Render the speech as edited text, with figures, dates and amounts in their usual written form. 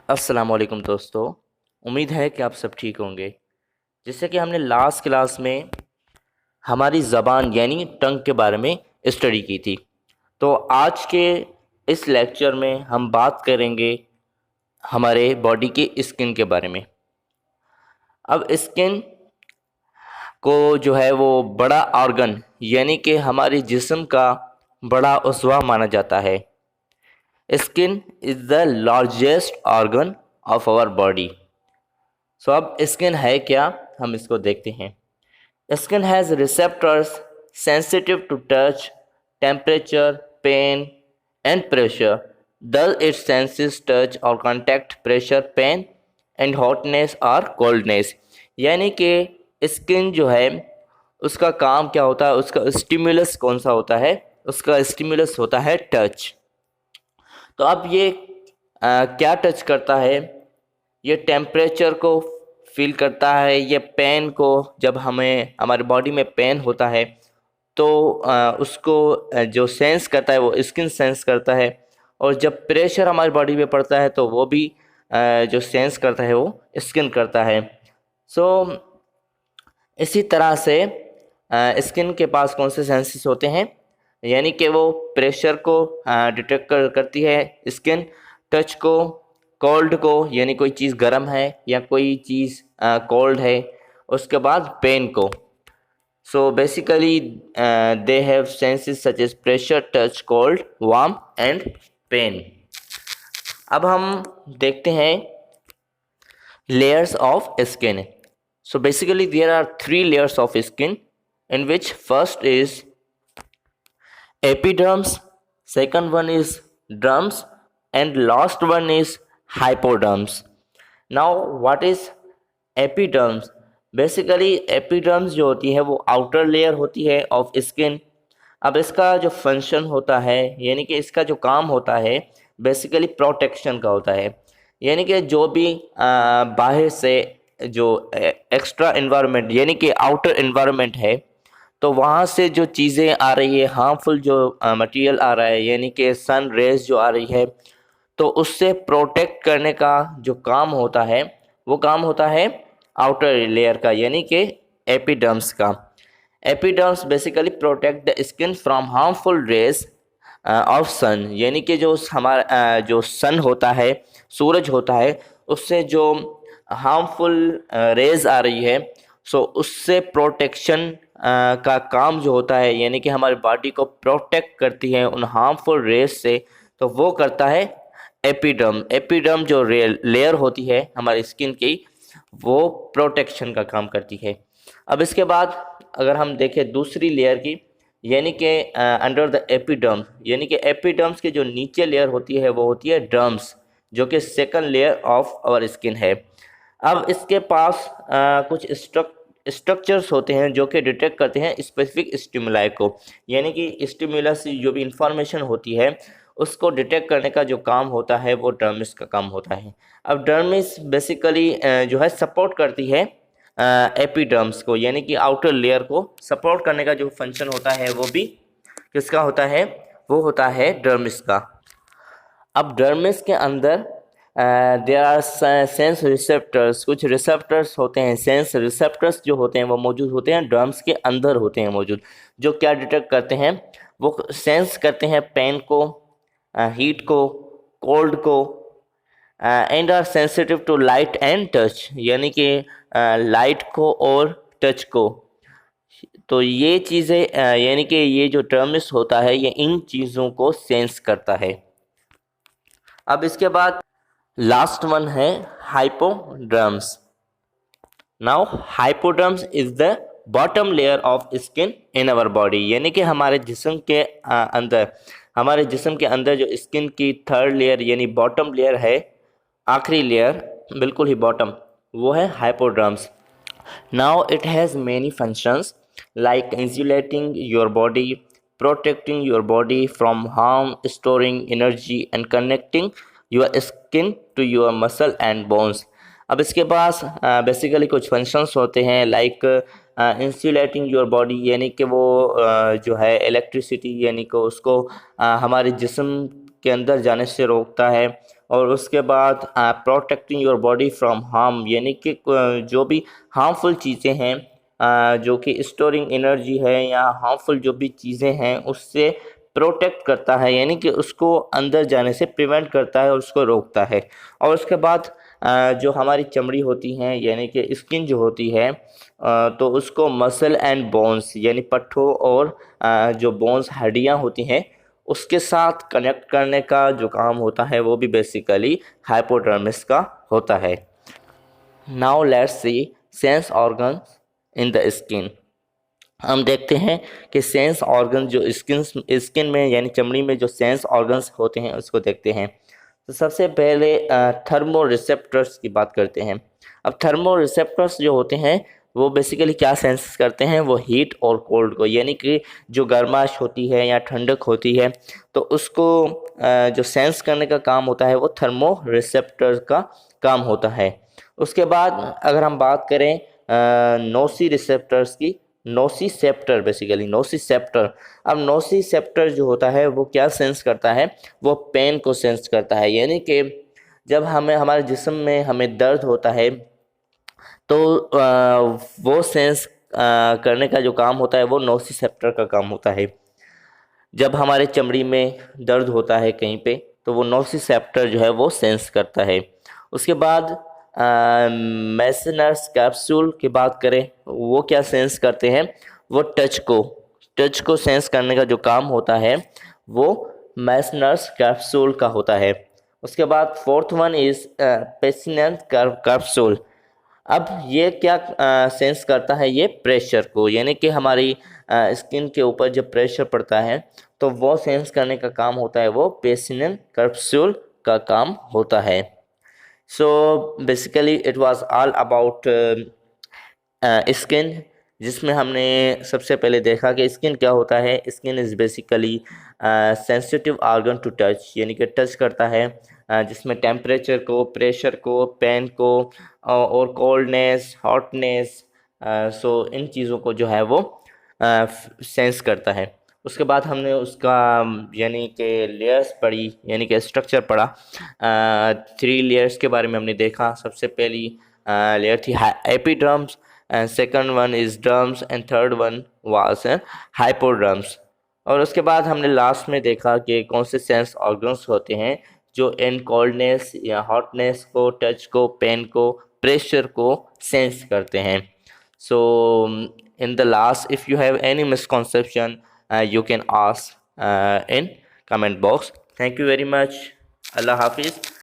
अस्सलाम वालेकुम दोस्तों। उम्मीद है कि आप सब ठीक होंगे। जैसे कि हमने लास्ट क्लास में हमारी ज़बान यानी टंग के बारे में स्टडी की थी, तो आज के इस लेक्चर में हम बात करेंगे हमारे बॉडी के स्किन के बारे में। अब स्किन को जो है वो बड़ा ऑर्गन यानी कि हमारे जिस्म का बड़ा उज़्वा माना जाता है। Skin is the largest organ of our body. So अब स्किन है क्या, हम इसको देखते हैं। Skin has receptors sensitive to touch, temperature, pain and pressure. Thus it senses touch or contact, pressure, pain and hotness or coldness। यानी कि skin जो है उसका काम क्या होता है, उसका स्टिमुलस कौन सा होता है, उसका स्टिमुलस होता है टच। तो अब ये क्या टच करता है, ये टेम्परेचर को फील करता है, ये पेन को, जब हमें हमारे बॉडी में पेन होता है तो उसको जो सेंस करता है वो स्किन सेंस करता है, और जब प्रेशर हमारी बॉडी पे पड़ता है तो वो भी जो सेंस करता है वो स्किन करता है। सो इसी तरह से स्किन के पास कौन से सेंसेस होते हैं, यानी कि वो प्रेशर को डिटेक्ट करती है स्किन, टच को, कोल्ड को यानी कोई चीज़ गर्म है या कोई चीज़ कोल्ड है, उसके बाद पेन को। So basically they have senses such as pressure, touch, cold, warm and pain. अब हम देखते हैं layers of skin. So basically there are three layers of skin, in which first is epidermis, second one is dermis, and last one is hypodermis. Now what is epidermis? Basically epidermis जो होती है वो outer layer होती है of skin. अब इसका जो function होता है यानी कि इसका जो काम होता है बेसिकली प्रोटेक्शन का होता है, यानी कि जो भी बाहर से जो एक्स्ट्रा इन्वायरमेंट यानी कि आउटर इन्वायरमेंट है, तो वहाँ से जो चीज़ें आ रही है, हार्मफुल जो मटेरियल आ रहा है यानी कि सन रेज जो आ रही है, तो उससे प्रोटेक्ट करने का जो काम होता है वो काम होता है आउटर लेयर का यानी कि एपिडर्म्स का। Epidermis basically protect the skin from harmful rays of sun, यानी कि जो हमारा जो सन होता है, सूरज होता है, उससे जो हार्मफुल रेज आ रही है, सो उससे प्रोटेक्शन का काम जो होता है यानी कि हमारी बॉडी को प्रोटेक्ट करती है उन हार्मफुल रेज से, तो वो करता है एपिडर्म। एपिडर्म जो लेयर होती है हमारी स्किन की, वो प्रोटेक्शन का काम करती है। अब इसके बाद अगर हम देखें दूसरी लेयर की, यानी कि अंडर द एपिडर्म, यानी कि एपिडर्म्स की जो नीचे लेयर होती है वो होती है डर्म्स, जो कि second layer of our skin है। अब इसके पास कुछ स्ट्रक्चर्स होते हैं जो कि डिटेक्ट करते हैं स्पेसिफिक स्टिमुलाई को, यानी कि स्टिमुलस जो भी इंफॉर्मेशन होती है उसको डिटेक्ट करने का जो काम होता है वो डर्मिस का काम होता है। अब डर्मिस बेसिकली जो है सपोर्ट करती है एपिडर्म्स को, यानी कि आउटर लेयर को सपोर्ट करने का जो फंक्शन होता है वो भी किसका होता है, वो होता है डर्मिस का। अब डर्मिस के अंदर देयर आर सेंस रिसेप्टर्स, कुछ रिसेप्टर्स होते हैं, सेंस रिसेप्टर्स जो होते हैं वो मौजूद होते हैं डर्म्स के अंदर होते हैं मौजूद, जो क्या डिटेक्ट करते हैं, वो सेंस करते हैं पेन को, हीट को, कोल्ड को, and are sensitive to light and touch, यानी कि लाइट को और टच को। तो ये चीज़ें यानी कि ये जो डर्मिस होता है ये इन चीज़ों को सेंस करता है। अब इसके बाद लास्ट वन है hypodermis. Now hypodermis is the bottom layer of skin in our body, यानी कि हमारे जिस्म के अंदर, हमारे जिस्म के अंदर जो स्किन की थर्ड लेयर यानी बॉटम लेयर है, आखिरी लेयर बिल्कुल ही बॉटम, वो है hypodermis. Now it has many functions like insulating your body, protecting your body from harm, storing energy and connecting your skin to your muscle and bones। अब इसके पास basically कुछ functions होते हैं लाइक इंसुलेटिंग योर बॉडी, यानी कि वो जो है इलेक्ट्रिसिटी यानी कि उसको हमारे जिस्म के अंदर जाने से रोकता है, और उसके बाद protecting your body from harm, यानी कि जो भी हार्मफुल चीज़ें हैं जो कि स्टोरिंग एनर्जी है या हार्मफुल जो भी चीज़ें हैं उससे प्रोटेक्ट करता है, यानी कि उसको अंदर जाने से प्रिवेंट करता है और उसको रोकता है। और उसके बाद जो हमारी चमड़ी होती है यानी कि स्किन जो होती है तो उसको मसल एंड बोन्स यानी पट्ठों और जो बोन्स हड्डियाँ होती हैं उसके साथ कनेक्ट करने का जो काम होता है वो भी बेसिकली हाइपोडर्मिस का होता है। Now let's see sense organs in the skin. हम देखते हैं कि सेंस ऑर्गन जो स्किन में यानी चमड़ी में जो सेंस ऑर्गन्स होते हैं उसको देखते हैं। तो सबसे पहले थर्मो रिसेप्टर्स की बात करते हैं। अब थर्मो रिसेप्टर्स जो होते हैं वो बेसिकली क्या सेंस करते हैं, वो हीट और कोल्ड को, यानी कि जो गर्माश होती है या ठंडक होती है तो उसको जो सेंस करने का काम होता है वो थर्मो रिसेप्टर का काम होता है। उसके बाद अगर हम बात करें नोसी रिसेप्टर्स की, नोसीसेप्टर बेसिकली नोसीसेप्टर। अब नोसीसेप्टर जो होता है वो क्या सेंस करता है, वो पेन को सेंस करता है, यानी कि जब हमें हमारे जिस्म में हमें दर्द होता है तो वो सेंस करने का जो काम होता है वो नोसीसेप्टर का काम होता है। जब हमारे चमड़ी में दर्द होता है कहीं पे तो वो नोसिसेप्टर जो है वो सेंस करता है। उसके बाद मेसनर्स कैप्सूल की बात करें, वो क्या सेंस करते हैं, वो टच को सेंस करने का जो काम होता है वो मेसनर्स कैप्सूल का होता है। उसके बाद फोर्थ वन इज पेसिनेंस कैप्सूल। अब ये क्या सेंस करता है, ये प्रेशर को, यानी कि हमारी स्किन के ऊपर जब प्रेशर पड़ता है तो वो सेंस करने का काम होता है, वो पेसिनेन कैप्सूल का काम होता है। So basically it was all about skin, जिसमें हमने सबसे पहले देखा कि स्किन क्या होता है। Skin is basically sensitive organ to touch, यानी कि टच करता है जिसमें टेम्परेचर को, प्रेशर को, पेन को और कोल्डनेस, हॉटनेस, सो इन चीज़ों को जो है वो सेंस करता है। उसके बाद हमने उसका यानी कि लेयर्स पढ़ी, यानी कि स्ट्रक्चर पढ़ा। 3 लेयर्स के बारे में हमने देखा। सबसे पहली लेयर थी एपिडर्म्स, and second one is derms and third one was hypoderms। और उसके बाद हमने लास्ट में देखा कि कौन से सेंस ऑर्गन्स होते हैं जो इन कोल्डनेस या हॉटनेस को, टच को, पेन को, प्रेशर को सेंस करते हैं। So in the last if you have any misconception you can ask in comment box. Thank you very much. Allah Hafiz.